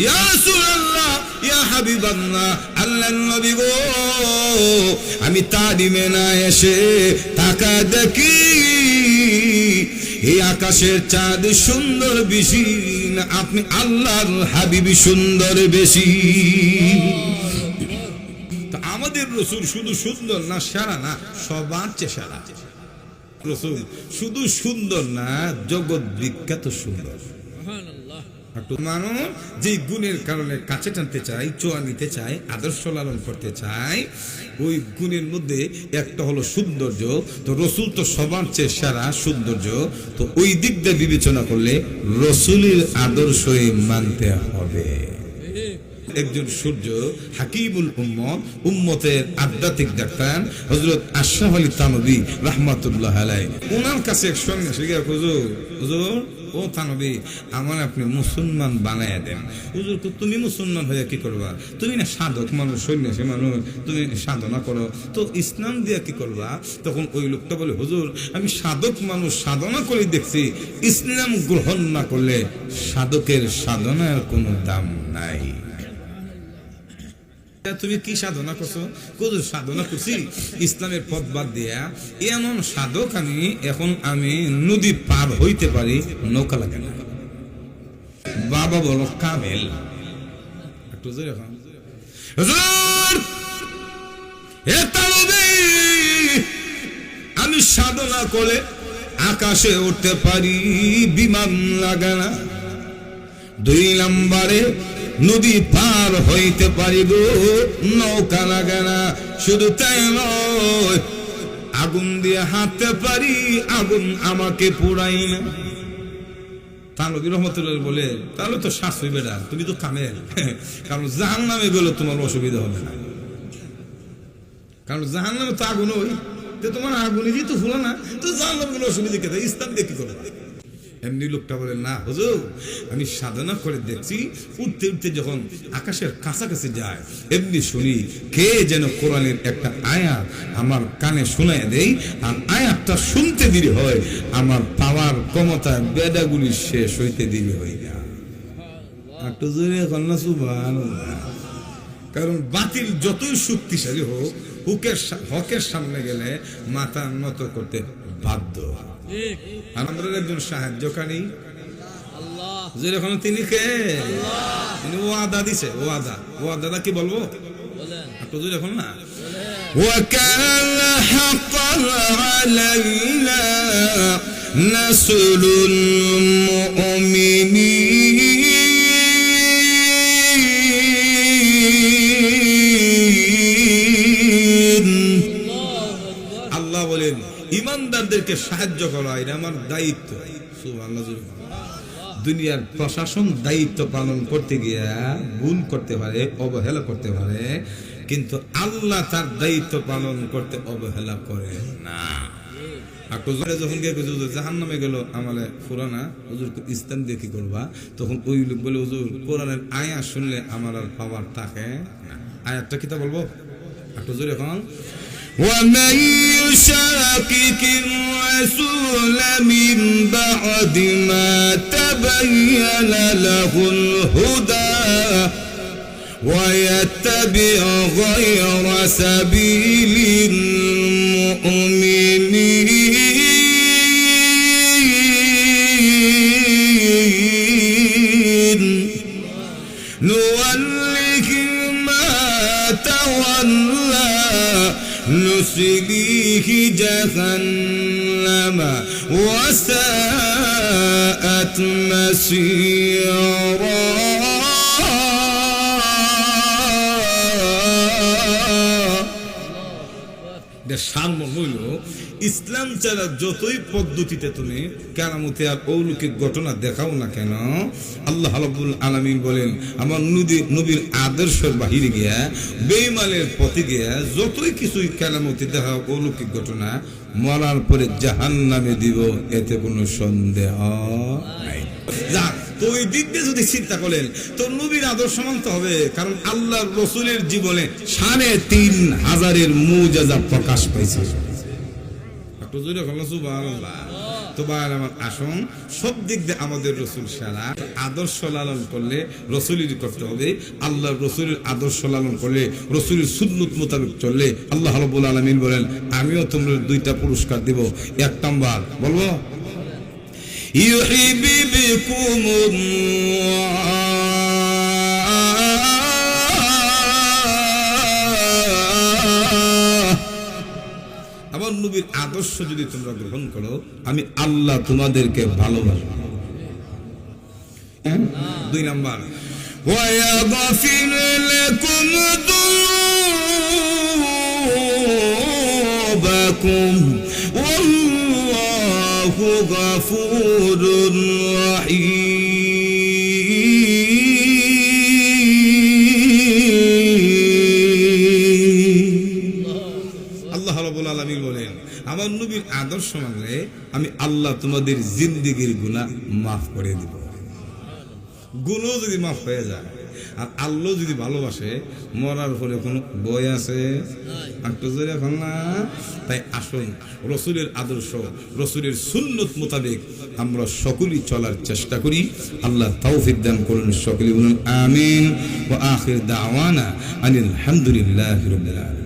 ইয়া রাসূলুল্লাহ, ইয়া হাবিবাল্লাহ, আল্লাহর নবী গো, আমি তালিমে না এসে তাকা দেখি এই আকাশের চাঁদ সুন্দর বেশি না আপনি আল্লাহর হাবিব সুন্দর বেশি? তো আমাদের রাসূল শুধু সুন্দর না, সেরা না, সবার চেয়ে সেরা। রাসূল শুধু সুন্দর না, জগৎ বিখ্যাত সুন্দর। মানুষ যে গুণের কারণে কাছে টানতে চায়, চোয়া নিতে চায়, আদর্শ লালন করতে চায়, ওই গুণের মধ্যে একটা হলো সৌন্দর্য। তো রসুল তো সবার চেয়ে সেরা সৌন্দর্য। তো ওই দিক দিয়ে বিবেচনা করলে রসুলের আদর্শই মানতে হবে। একজন সূর্য, হাকিমুল উম্মত, উম্মতের আধ্যাত্মিক ডাক্তার হযরত আশরাফ আলী থানভী রাহমাতুল্লাহ আলাইহি, ওনার কাছে এক সন্ন্যাসী গিয়ে, হুজুর ও থানভী, আমার আপনি মুসলমান বানায়া দেন। হুজুর, তুমি মুসলমান হয়ে কি করবা? তুমি না সাধক মানুষ, সন্ন্যাসী মানুষ, তুমি সাধনা করো, তো ইসলাম দিয়া কি করবা? তখন ওই লোকটা বলে, হুজুর, আমি সাধক মানুষ, সাধনা করে দেখছি, ইসলাম গ্রহণ না করলে সাধকের সাধনার কোনো দাম নাই। তুমি কি সাধনা করছো? কোথাও সাধনা করছি ইসলামের পথ বাদ দিয়া, এমন সাধক আমি, এখন আমি নদী পার হইতে পারি, নৌকা লাগে না। বাবা বলো কামেল। একটু জোরে এখন, হুজুর আমি সাধনা করে আকাশে উঠতে পারি, বিমান লাগে না। 2 নম্বরে নদী পার হইতে পারি গো, নৌকা লাগে না। শুধু তাই নয়, আগুন দিয়ে হাঁটতে পারি, আগুন আমাকে পোড়াই না। থানভী রহমাতুল্লাহ বলে, তাহলে তো শাস্ত্রী বেড়া, তুমি তো কামেল। কারণ জাহান্নামে গেলে তোমার অসুবিধা হবে না, কারণ জাহান্নামে তো আগুন, ওই তোমার আগুনে যেহেতু ফুলো না, তো জাহান্নামে কোনো অসুবিধা কে? ইসলাম দিয়ে কি করবে? এমনি লোকটা বলে, না হুজুর, আমি সাধনা করে দেখছি, উঠতে উঠতে যখন আকাশের কাছাকাছি যায়, এমনি শুনি কে যেন কোরআনের একটা আয়াত আমার কানে শোনায় দেয়, আর আয়াতটা শুনতে দেরি হয়, আমার পাওয়ার ক্ষমতা বেদাগুলি শেষ হইতে দেরি হয় না। একটু জোরে এখন না, সুবহানাল্লাহ। কারণ বাতিল যতই শক্তিশালী হোক, হকের সামনে গেলে মাথা নত করতে বাধ্য। আমাদের একজন সাহায্যকারী যেরকম, তিনি কে? তিনি ওয়াদা দিছে, ওয়াদাটা কি বলবো? একটু যদি এখন না, وَكَانَ حَقًّا عَلَيْنَا نَصْرُ الْمُؤْمِنِينَ। আল্লাহ বলেন, ইমানদারদেরকে সাহায্য করা এটা আমার দায়িত্ব। সুবহানাল্লাহ। দুনিয়ার প্রশাসন দায়িত্ব পালন করতে গিয়া ভুল করতে পারে, অবহেলা করতে পারে, কিন্তু আল্লাহ তার দায়িত্ব পালন করতে অবহেলা করে না। যখন জাহান্নামে গেল আমালে ফুরানা, হুজুর ইসলাম দিয়ে কি করবা? তখন ওই লোক বলে, হুজুর কোরআনের আয়াত শুনলে আমার আর পাওয়ার থাকে না। আয়াতটা কিতা বলবো? একটু জোরে এখন, وَمَن يُشَاقِقِ الرَّسُولَ مِن بَعْدِ مَا تَبَيَّنَ لَهُ الْهُدَى وَيَتَّبِعْ غَيْرَ سَبِيلِ الْمُؤْمِنِينَ نُوَلِّهِ مَا تَوَلَّى نُصْلِيهِ جَهَنَّمَ وَسَاءَتْ مَصِيرًا। সারমর্ম হইল, ইসলাম ছাড়া যতই পদ্ধতিতে তুমি কেরামতে আর অলৌকিক ঘটনা দেখাও না কেন, আল্লাহ রাব্বুল আলামিন বলেন, আমার নবীর আদর্শের বাহিরে গিয়া, বেঈমানের পথে গিয়া যতই কিছুই কেরামতে দেখাও, অলৌকিক ঘটনা, মরার পরে জাহান্নামে দিব, এতে কোনো সন্দেহ নাই। যাক, তো ওই দিক দিয়ে যদি চিন্তা করেন, তো নবীর আদর্শ মানতে হবে। কারণ আল্লাহর রাসূলের জীবনে ৩৫০০ মুজিজা প্রকাশ পাইছে। একটু জোরে বলো সুবহানাল্লাহ। তো ভাই আমার আসুন, সব দিক দিয়ে আমাদের রসুল সারা আদর্শ লালন করলে রসুলের করতে হবে, আল্লাহ রসুলের আদর্শ লালন করলে রসুলের সুন্নত মোতাবেক চললে আল্লাহ রাব্বুল আলামিন বলেন আমিও তোমরা দুইটা পুরস্কার দিব। এক নাম্বার বলবো, আমার নবীর আদর্শ যদি তোমরা গ্রহণ করো আমি আল্লাহ তোমাদেরকে ভালোবাসবো। দুই নাম্বার, ويغفر لكم ذنوبكم والله غفور رحيم। আল্লাহ রাব্বুল আলামিন বলেন আমার নবীর আদর্শ মানলে আমি আল্লাহ তোমাদের জিন্দেগির গুনাহ মাফ করে দিব। গুণও যদি মাফ হয়ে যায় আর আল্লাহ যদি ভালোবাসে, মরার পরে কোনো বই আছে একটু জোরে এখন না। তাই আসুন রসুলের আদর্শ, রসুলের সুন্নত মোতাবেক আমরা সকলেই চলার চেষ্টা করি। আল্লাহ তৌফিক দান করুন, সকলে বলুন আমিন। ওয়া আখির দাওয়ানা আনিল হামদুলিল্লাহি রাব্বিল আলামিন।